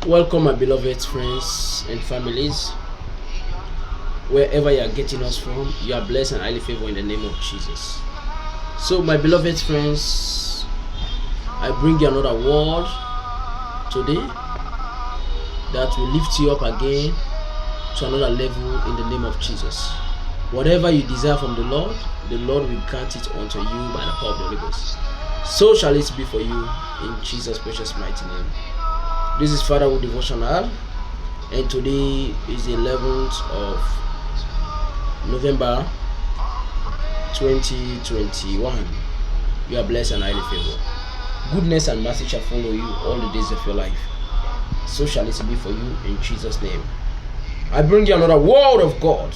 Welcome, my beloved friends and families. Wherever you are getting us from, you are blessed and highly favored in the name of Jesus. So, my beloved friends, I bring you another word today that will lift you up again to another level in the name of Jesus. Whatever you desire from the Lord will grant it unto you by the power of the Holy Ghost. So shall it be for you in Jesus' precious mighty name. This is Fatherhood Devotional, and today is the 11th of November 2021. You are blessed and highly favored. Goodness and mercy shall follow you all the days of your life. So shall it be for you in Jesus' name. I bring you another word of God.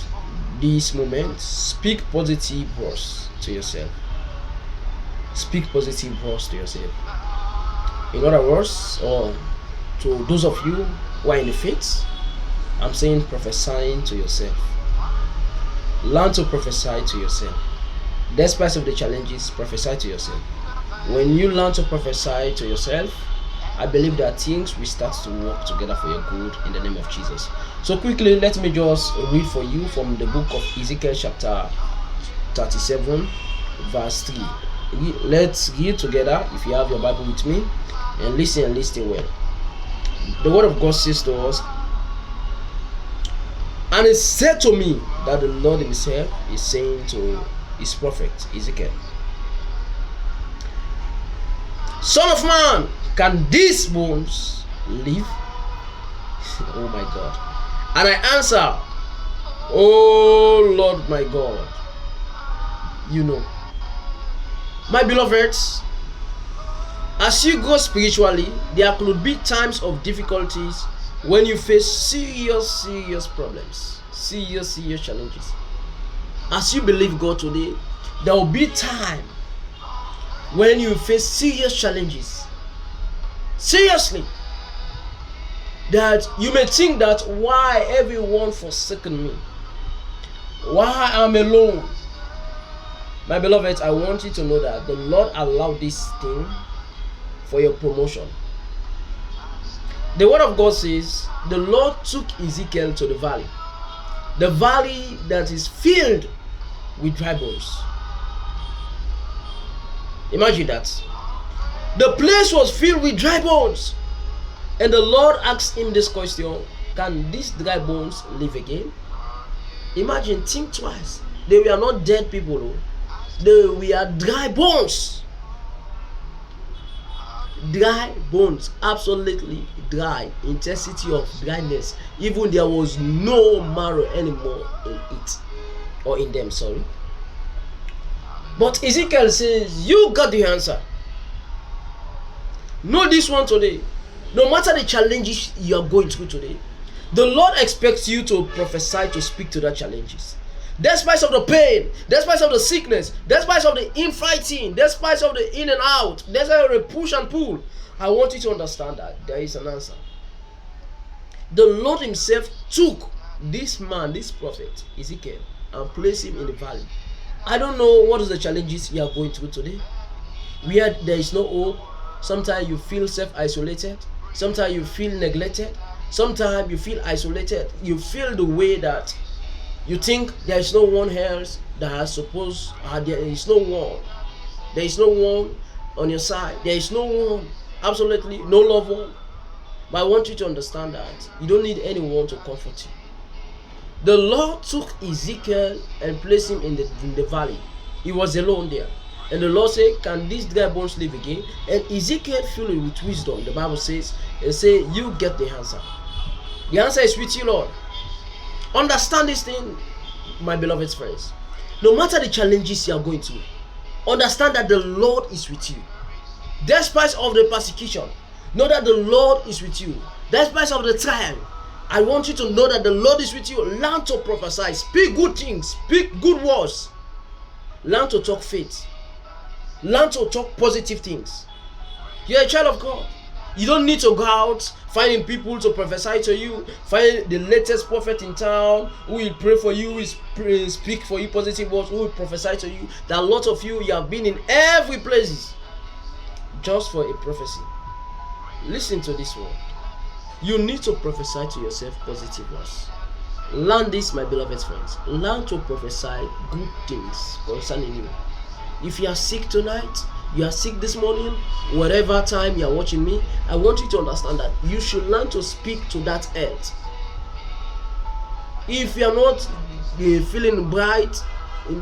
This moment, speak positive words to yourself. Speak positive words to yourself. In other words, or to those of you who are in the faith, I'm saying prophesying to yourself. Learn to prophesy to yourself. Despite of the challenges, prophesy to yourself. When you learn to prophesy to yourself, I believe that things will start to work together for your good in the name of Jesus. So quickly, let me just read for you from the book of Ezekiel chapter 37 verse 3. Let's read together if you have your Bible with me, and listen well. The word of God says to us, and it said to me that the Lord himself is saying to his prophet Ezekiel, Son of man, can these bones live? Oh my God. And I answer, Oh Lord my God, you know. My beloveds, as you go spiritually, there could be times of difficulties when you face serious problems, serious challenges. As you believe God today, there will be time when you face serious challenges. Seriously, that you may think that why everyone forsaken me, why I'm alone. My beloved, I want you to know that the Lord allowed this thing for your promotion. The word of God says the Lord took Ezekiel to the valley that is filled with dry bones. Imagine that. The place was filled with dry bones, and the Lord asked him this question: can these dry bones live again? Imagine, think twice. They were not dead people, they were dry bones. Dry bones, absolutely dry, intensity of dryness. Even there was no marrow anymore in it, or in them, sorry. But Ezekiel says, you got the answer. Know this one today. No matter the challenges you are going through today, the Lord expects you to prophesy, to speak to the challenges. Despite of the pain, despite of the sickness, despite of the infighting, despite of the in and out, despite of the push and pull, I want you to understand that there is an answer. The Lord himself took this man, this prophet Ezekiel, and placed him in the valley. I don't know what is the challenges you are going through today, where there is no hope. Sometimes you feel self-isolated, sometimes you feel neglected, sometimes you feel isolated. You feel the way that you think there is no one else that has supposed, there is no one on your side, there is no one, absolutely no loved one. But I want you to understand that you don't need anyone to comfort you. The Lord took Ezekiel and placed him in the valley. He was alone there, and the Lord said, can these dry bones live again? And Ezekiel, filled with wisdom, the Bible says, and say, you get the answer. The answer is with you, Lord. Understand this thing, my beloved friends. No matter the challenges you are going through, understand that the Lord is with you. Despite of the persecution, know that the Lord is with you. Despite of the trial, I want you to know that the Lord is with you. Learn to prophesy, speak good things, speak good words. Learn to talk faith. Learn to talk positive things. You're a child of God. You don't need to go out finding people to prophesy to you. Find the latest prophet in town who will pray for you, who will speak for you positive words, who will prophesy to you. There are a lot of you have been in every place just for a prophecy. Listen to this word. You need to prophesy to yourself positive words. Learn this, my beloved friends. Learn to prophesy good things concerning you. If you are sick tonight, you are sick this morning, whatever time you are watching me, I want you to understand that you should learn to speak to that health. If you are not feeling bright,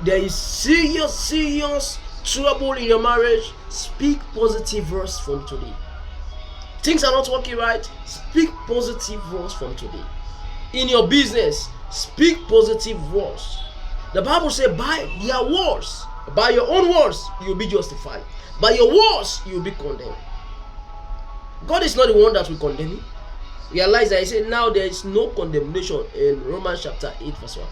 there is serious trouble in your marriage, speak positive words from today. Things are not working right, speak positive words from today. In your business, speak positive words. The Bible says, by their words, by your own words, you will be justified. By your words, you will be condemned. God is not the one that will condemn you. Realize that he said, now there is no condemnation in Romans chapter 8 verse 1.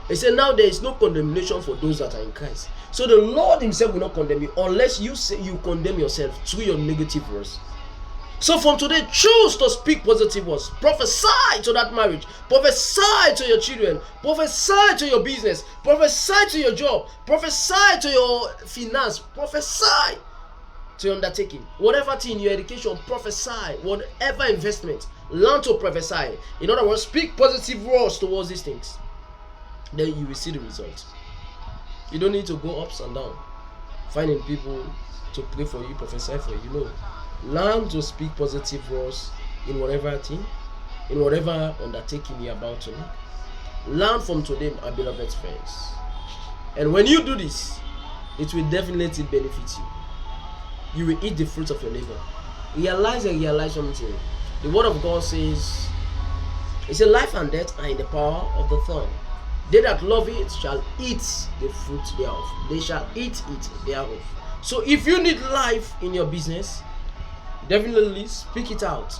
He said, now there is no condemnation for those that are in Christ. So the Lord himself will not condemn you unless you say you condemn yourself through your negative words. So from today, choose to speak positive words. Prophesy to that marriage. Prophesy to your children. Prophesy to your business. Prophesy to your job. Prophesy to your finance. Prophesy to your undertaking. Whatever thing, your education, prophesy. Whatever investment, learn to prophesy. In other words, speak positive words towards these things. Then you will see the result. You don't need to go ups and down, finding people to pray for you, prophesy for you. No. Learn to speak positive words in whatever thing, in whatever undertaking you're about to make. Learn from today, my beloved friends. And when you do this, it will definitely benefit you. You will eat the fruit of your labor. Realize something. The word of God says, it says, life and death are in the power of the tongue. They that love it shall eat the fruit thereof. They shall eat it thereof. So if you need life in your business, definitely speak it out.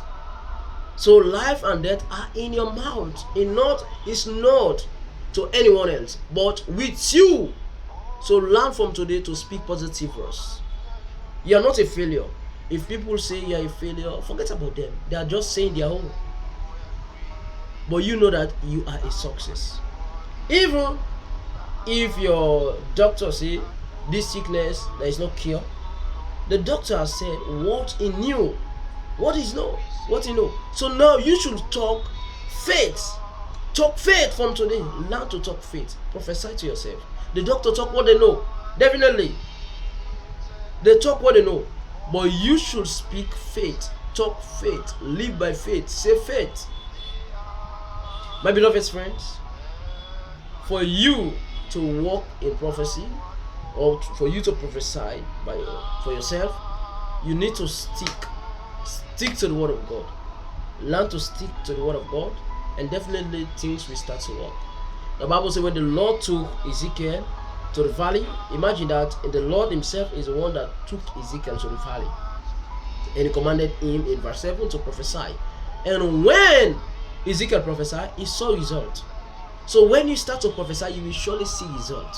So life and death are in your mouth. It's not to anyone else, but with you. So learn from today to speak positive words. You are not a failure. If people say you are a failure, forget about them. They are just saying their own. But you know that you are a success. Even if your doctor say this sickness, there is no cure, the doctor has said what he knew. What is no? What he know. So now you should talk faith. Talk faith from today. Learn to talk faith. Prophesy to yourself. The doctor talk what they know. Definitely. They talk what they know. But you should speak faith. Talk faith. Live by faith. Say faith. My beloved friends, for you to walk in prophecy, or for you to prophesy for yourself, you need to stick to the word of God. Learn to stick to the word of God, and definitely things will start to work. The Bible says when the Lord took Ezekiel to the valley, imagine that, and the Lord himself is the one that took Ezekiel to the valley, and he commanded him in verse 7 to prophesy. And when Ezekiel prophesied, he saw result. So when you start to prophesy, you will surely see result.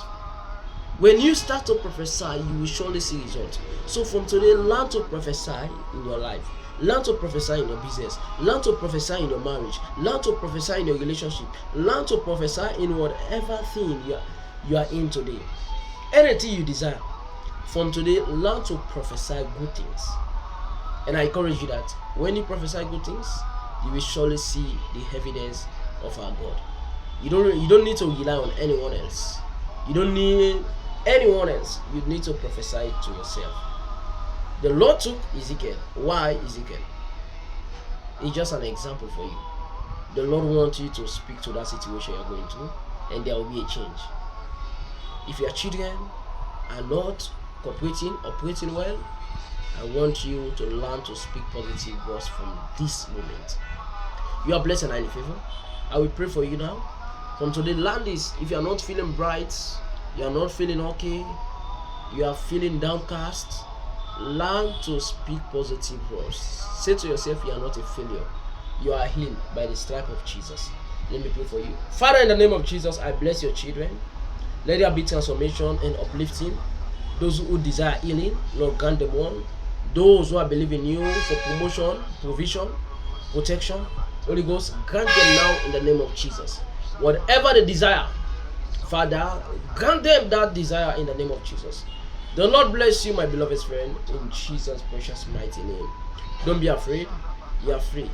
When you start to prophesy, you will surely see results. So from today, learn to prophesy in your life. Learn to prophesy in your business. Learn to prophesy in your marriage. Learn to prophesy in your relationship. Learn to prophesy in whatever thing you are in today. Anything you desire. From today, learn to prophesy good things. And I encourage you that when you prophesy good things, you will surely see the evidence of our God. You don't need to rely on anyone else. You don't need anyone else. You need to prophesy to yourself. The Lord took Ezekiel. Why Ezekiel? It's just an example for you. The Lord wants you to speak to that situation you're going through, and there will be a change. If your children are not operating well, I want you to learn to speak positive words from this moment. You are blessed and highly favored. I will pray for you now. From today, learn this. If you are not feeling bright, you are not feeling okay, you are feeling downcast, learn to speak positive words. Say to yourself, you are not a failure. You are healed by the stripe of Jesus. Let me pray for you. Father, in the name of Jesus, I bless your children. Let there be transformation and uplifting. Those who desire healing, Lord, grant them one. Those who are believing you for promotion, provision, protection, Holy Ghost, grant them now in the name of Jesus. Whatever the desire, Father, grant them that desire in the name of Jesus. The Lord bless you, my beloved friend, in Jesus' precious mighty name. Don't be afraid. You are free.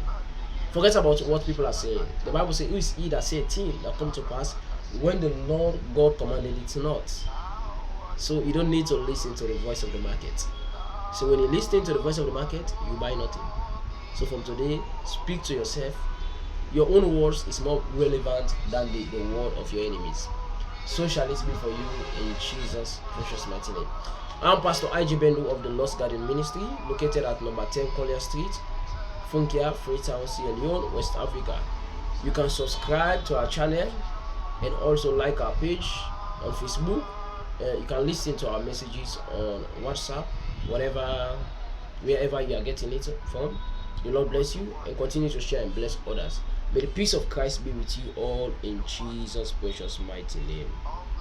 Forget about what people are saying. The Bible says, "Who is he that say a thing that come to pass when the Lord God commanded it not?" So you don't need to listen to the voice of the market. So when you listen to the voice of the market, you buy nothing. So from today, speak to yourself. Your own words is more relevant than the word of your enemies. So shall it be for you in Jesus' precious mighty name. I'm Pastor I.G. Bendu of the Lost Garden Ministry, located at number 10 Collier Street, Funkia, Freetown, Sierra Leone, West Africa. You can subscribe to our channel and also like our page on Facebook. You can listen to our messages on WhatsApp, wherever you are getting it from. The Lord bless you and continue to share and bless others. May the peace of Christ be with you all in Jesus' precious mighty name.